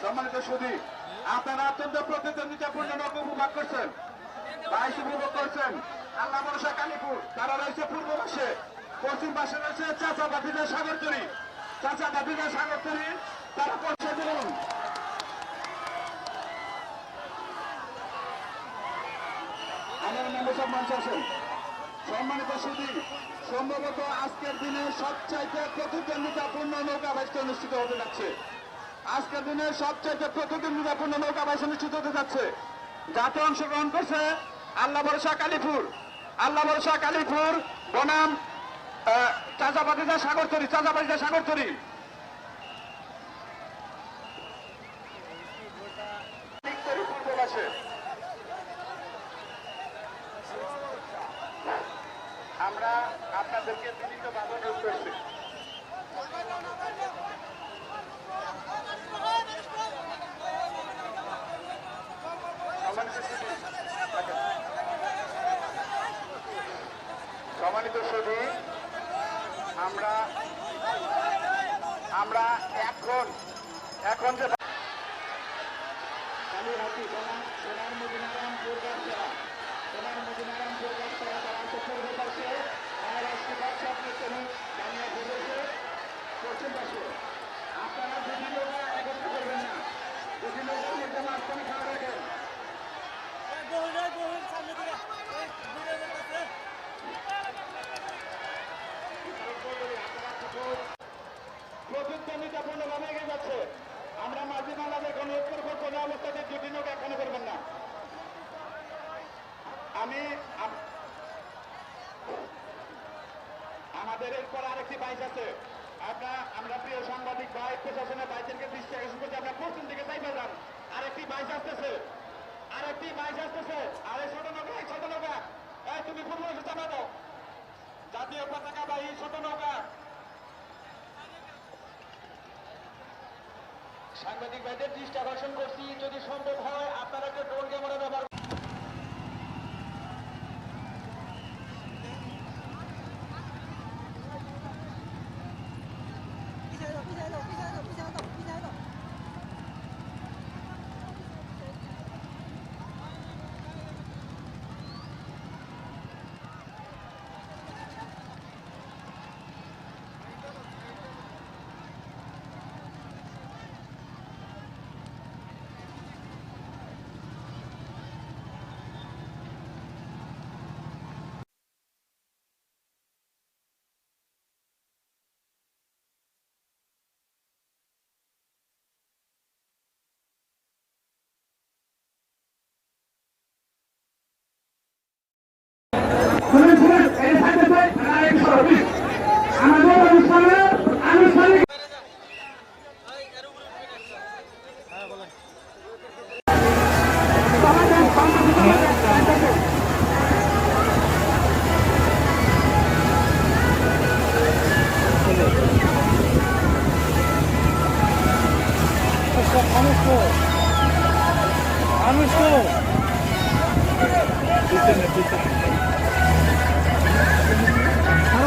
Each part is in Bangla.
সম্মানিত সুধী, আপনারা অত্যন্ত প্রতিদ্বন্দ্বিতাপূর্ণ নৌকা উপভোগ করছেন, বাইশ উপভোগ করছেন। আল্লাহ ভরসা কালীপুর, তারা রয়েছে পূর্ব পাশে, পশ্চিম পাশে রয়েছে চাচা বাতিজা সাগরতরী, চাচা বাতিজা সাগরতরী, তারা পৌঁছে দিলেন। আমার মেম্বার সব মঞ্চে আসেন। সম্মানিত সুধী, সম্ভবত আজকের দিনে সবচাইতে প্রতিদ্বন্দ্বিতাপূর্ণ নৌকা বাইচ অনুষ্ঠিত হতে যাচ্ছে। আজকের দিনে সবচাইতে প্রতিদ্বন্দ্বিতাপূর্ণ নৌকা বাইচ অনুষ্ঠিত হতে যাচ্ছে। যাতে অংশগ্রহণ করছে আল্লাহ ভরসা কালীপুর, আল্লাহ ভরসা কালীপুর বনাম চাচা বাতিজা সাগরতরী, চাচা বাতিজা সাগরতরী। আমরা আপনাদেরকে বিভিন্নভাবে অনুরোধ করছি। সম্মানিত সুধী, আমরা এখন যে কালীহাটি সোনার মদিনারাম দুর্গাছড়া, সোনার মদিনারাম দুর্গাছড়া তারা চতুর্থ পাশে মহারাষ্ট্র বাদশাহ জানিয়ে বলেছে পশ্চিম পাশে। আপনারা দুটি নৌকা একত্র করবেন না, দুটি নৌকার মধ্যে মাঝখানে খাওয়া রাখেন। প্রতিদ্বন্দ্বিতাপূর্ণ ভাবে এগিয়ে যাচ্ছে। আমরা মাঝি মালাদের কোনো কোনো অবস্থাতে দুটি নৌকা এখনো করবেন না। আমাদের এরপর আরেকটি বাইচ আছে। আমরা প্রিয় সাংবাদিক ভাই, প্রশাসনের বাইচেরকে দৃষ্টি আকর্ষণ করছি, আপনার পশ্চিম দিকে চাইবে যান। আরেকটি বাইচ আসতেছে, আরেকটি বাইচ আসতেছে। আর এই ছোট নৌকা, এই ছোট নৌকা, তুমি পূর্ব চাপা দাও। জাতীয় পতাকা বাহী ছোট নৌকা। সাংবাদিক ভাইদের দৃষ্টি আকর্ষণ করছি, যদি সম্ভব হয় আপনারা একটা ড্রোন ক্যামেরা ব্যবহার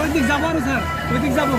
ওই দিক যাবো স্যার, ওই দিক যাবো।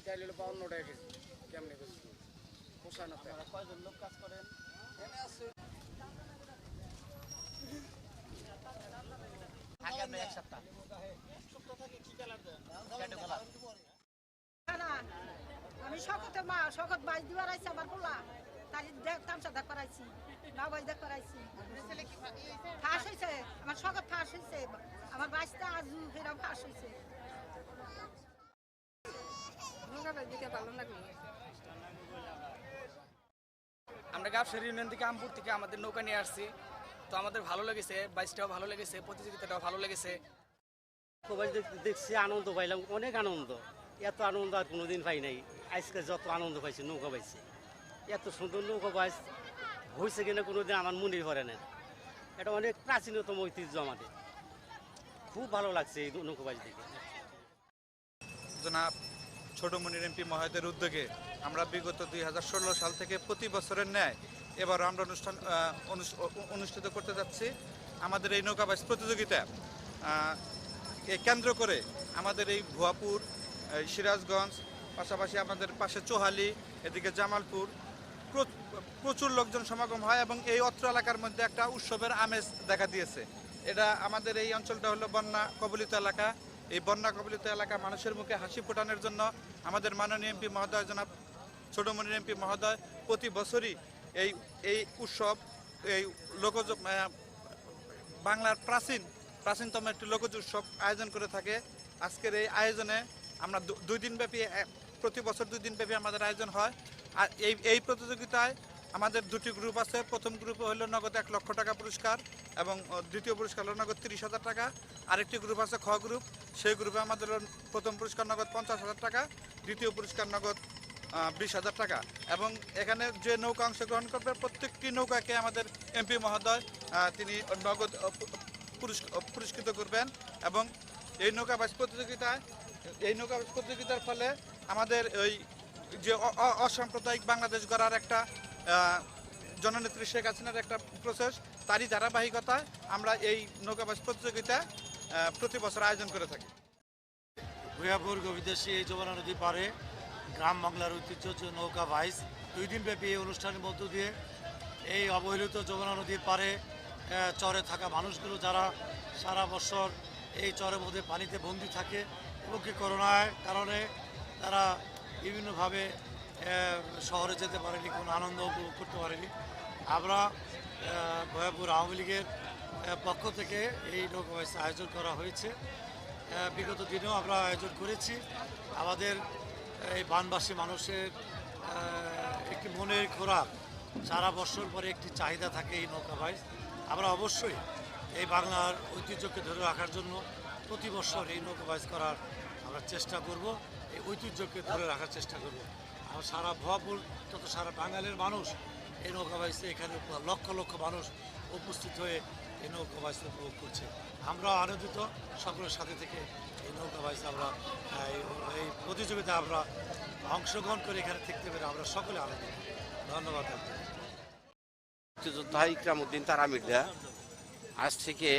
চাইল 52 টাকা কেজি। কেমনে বেচবো? পোষায় না তো। কয়জন লোক কাজ করেন? এক সপ্তাহ আমি শকত বাইশ দিবার আইছি আমার পোলা তাই তামসা দেখ করাইছি না বাইশ দেখ করাইছি ফাঁস হয়েছে আমার শকত ফাঁস হয়েছে আমার বাইশটা আজু ফেরা ফাঁস হয়েছে আমরা গাবসারি ইউনিয়ন থেকে আমপুর থেকে আমাদের নৌকা নিয়ে আসছি। তো আমাদের ভালো লেগেছে, বাইশটাও ভালো লেগেছে, প্রতিযোগিতাটাও ভালো লেগেছে। নৌকাবাজ দেখছি আনন্দ পাইলাম, অনেক আনন্দ। এত আনন্দ আর কোনোদিন পাই নাই। আজকে যত আনন্দ পাইছি নৌকা পাইছি, এত সুন্দর নৌকাবাজ হয়েছে কিনা কোনোদিন আমার মনে পড়ে না। এটা অনেক প্রাচীনতম ঐতিহ্য আমাদের, খুব ভালো লাগছে এই নৌকাবাজ দেখে। জনাব ছোট মনির এমপি মহোদয়ের উদ্যোগে আমরা বিগত 2016 সাল থেকে প্রতি বছরের ন্যায় এবার আমরা অনুষ্ঠিত করতে যাচ্ছি আমাদের এই নৌকাবাজ প্রতিযোগিতা। কেন্দ্র করে আমাদের এই ভুয়াপুর, সিরাজগঞ্জ, পাশাপাশি আমাদের পাশে চোহালি, এদিকে জামালপুর প্রচুর লোকজন সমাগম হয় এবং এই অত্র এলাকার মধ্যে একটা উৎসবের আমেজ দেখা দিয়েছে। এটা আমাদের এই অঞ্চলটা হলো বন্যা কবলিত এলাকা। এই বন্যা কবলিত এলাকা মানুষের মুখে হাসি ফোটানোর জন্য আমাদের মাননীয় এমপি মহোদয় জনাব ছোট মনির এমপি মহোদয় প্রতি বছরই এই উৎসব, এই লোকজ বাংলার প্রাচীনতম একটি লোকজ উৎসব আয়োজন করে থাকে। আজকের এই আয়োজনে আমরা প্রতি বছর 2 দিন ব্যাপী আমাদের আয়োজন হয়। আর এই প্রতিযোগিতায় আমাদের 2টি গ্রুপ আছে। প্রথম গ্রুপে হলো নগদ 1 লক্ষ টাকা পুরস্কার এবং দ্বিতীয় পুরস্কার হলো নগদ 30,000 টাকা। আরেকটি গ্রুপ আছে খ গ্রুপ, সেই গ্রুপে আমাদের প্রথম পুরস্কার নগদ 50,000 টাকা, দ্বিতীয় পুরস্কার নগদ 20,000 টাকা। এবং এখানে যে নৌকা অংশগ্রহণ করবে প্রত্যেকটি নৌকাকে আমাদের এমপি মহোদয় তিনি নগদ পুরস্কৃত করবেন। এবং এই নৌকাবাজ প্রতিযোগিতার ফলে আমাদের ওই যে অসাম্প্রদায়িক বাংলাদেশ গড়ার একটা জননেত্রী শেখ হাসিনার একটা প্রসেস, তারই ধারাবাহিকতায় আমরা এই নৌকাবাজ প্রতিযোগিতা প্রতি বছর আয়োজন করে থাকি। ভুয়াপুর গভীরদেশী এই যমুনা নদী পারে গ্রাম বাংলার ঐতিহ্য নৌকা বাইচ 2 দিন ব্যাপী এই অনুষ্ঠানের মধ্য দিয়ে এই অবহেলিত যমুনা নদীর পারে চরে থাকা মানুষগুলো যারা সারা বছর এই চরের মধ্যে পানিতে বন্দি থাকে এবং কি করোনার কারণে তারা বিভিন্নভাবে শহরে যেতে পারেনি, কোনো আনন্দ উপভোগ করতে পারেনি। আমরা ভয়াপুর আওয়ামী লীগের পক্ষ থেকে এই নৌকাবাজ আয়োজন করা হয়েছে। বিগত দিনেও আমরা আয়োজন করেছি। আমাদের এই বানবাসী মানুষের একটি মনের খোরাক, সারা বছর পরে একটি চাহিদা থাকে এই নৌকাবাজ। আমরা অবশ্যই এই বাংলার ঐতিহ্যকে ধরে রাখার জন্য প্রতি বছর এই নৌকাবাজ করার আমরা চেষ্টা করব, এই ঐতিহ্যকে ধরে রাখার চেষ্টা করব। আর সারা ভুয়াপুর তত সারা বাঙালির মানুষ এই নৌকাবাজে এখানে লক্ষ লক্ষ মানুষ উপস্থিত হয়ে এই নৌকাবাজ উপভোগ করছে। আমরা আনন্দিত, সকলের সাথে থেকে এই নৌকাবাজ আমরা এই প্রতিযোগিতায় আমরা অংশগ্রহণ করে এখানে থাকতে পেরে আমরা সকলে আনন্দিত। ধন্যবাদ। মুক্তিযোদ্ধা ইকরামউদ্দিন তারা মির্জা আজ থেকে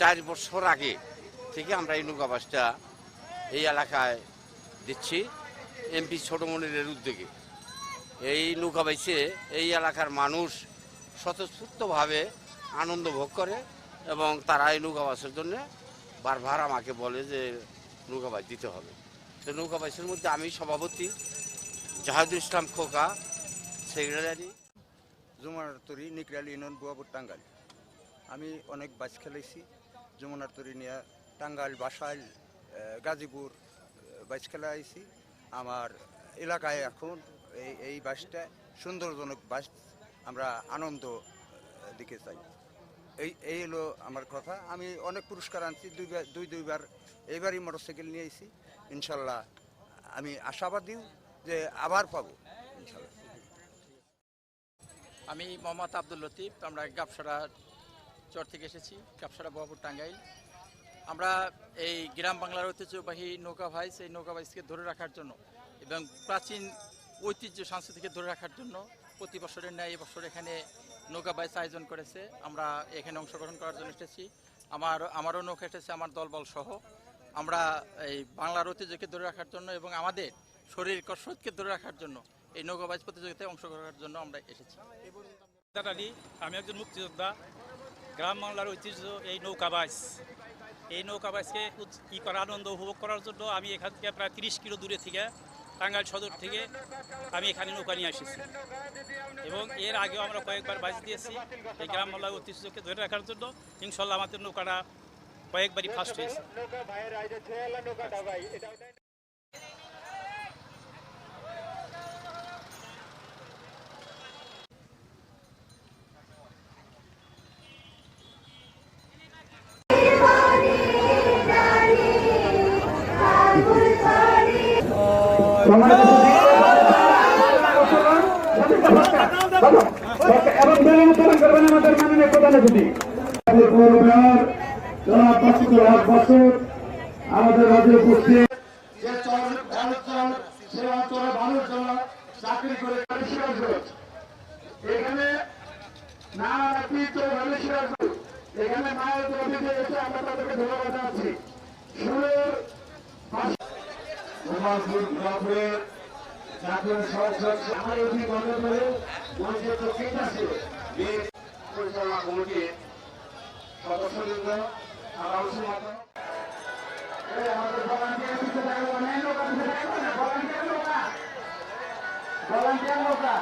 4 বছর আগে থেকে আমরা এই নৌকাবাজটা এই এলাকায় দিচ্ছি এমপি ছোট মনিরের উদ্যোগে। এই নৌকাবাজে এই এলাকার মানুষ স্বতঃস্ফূর্তভাবে আনন্দ ভোগ করে এবং তারা এই নৌকাবাজের জন্য বারবার আমাকে বলে যে নৌকাবাজ দিতে হবে। তো নৌকাবাজের মধ্যে আমি সভাপতি, জাহিদুল ইসলাম খোকা সেক্রেটারি। যমুনার তরি নিকরাল ইউনিয়ন বুয়াপুর টাঙ্গাইল। আমি অনেক বাস খেলেছি যমুনার তরি নিয়ে, টাঙ্গাইল, বাসাইল, গাজীপুর বাস খেলা আইছি। আমার এলাকায় এখন এই বাসটা সুন্দরজনক বাস, আমরা আনন্দ দিকে চাই। এই হলো আমার কথা। আমি অনেক পুরস্কার আনছি, দুইবার এইবারই মোটরসাইকেল নিয়ে এসেছি। ইনশাল্লাহ আমি আশাবাদী যে আবার পাবো ইনশাল্লাহ। আমি মোহাম্মদ আব্দুল লতিফ, আমরা গাবসরা চর থেকে এসেছি, গাবসরা বুয়াপুর টাঙ্গাইল। আমরা এই গ্রাম বাংলার ঐতিহ্যবাহী নৌকাবাজ, এই নৌকাবাজকে ধরে রাখার জন্য এবং প্রাচীন ঐতিহ্য সংস্কৃতিকে ধরে রাখার জন্য প্রতি বছরের ন্যায় এবছর এখানে নৌকাবাজ আয়োজন করেছে। আমরা এখানে অংশগ্রহণ করার জন্য এসেছি। আমারও নৌকা এসেছে আমার দলবল সহ। আমরা এই বাংলার ঐতিহ্যকে ধরে রাখার জন্য এবং আমাদের শরীর কসরতকে ধরে রাখার জন্য এই নৌকাবাজ প্রতিযোগিতায় অংশগ্রহণের জন্য আমরা এসেছি। আমি একজন মুক্তিযোদ্ধা। গ্রাম বাংলার ঐতিহ্য এই নৌকাবাজ, এই নৌকাবাজকে আনন্দ উপভোগ করার জন্য আমি এখান থেকে প্রায় 30 কিলো দূরে থেকে টাঙ্গাইল সদর থেকে আমি এখানে নৌকা নিয়ে এসেছি এবং এর আগেও আমরা কয়েকবার বাজ দিয়েছি এই গ্রাম বাংলার ঐতিহ্যকে ধরে রাখার জন্য। ইনশাল্লাহ আমাদের নৌকাটা কয়েকবারই ফার্স্ট হয়েছে। এবং বেলুন উত্তোলন করবেন আমাদের মাননীয় প্রধান অতিথি আমাদের রাজ্যে উপস্থিত যে সে অঞ্চলে মানুষ যারা চাকরি করে এখানে এখানে মায়ের অতিথি এসে আমরা তাদেরকে ধন্যবাদ জানাচ্ছি। সুরের ঘোরাপুরের জাতীয় সংসদ আমার অধিক মনে করে মঞ্চে তো ঠিক আছে পরিচালনা কমিটির সদস্যবৃন্দ আমাদের ভলান্টিয়ার পিছিয়ে থাকবো না, ভলান্টিয়ার নৌকা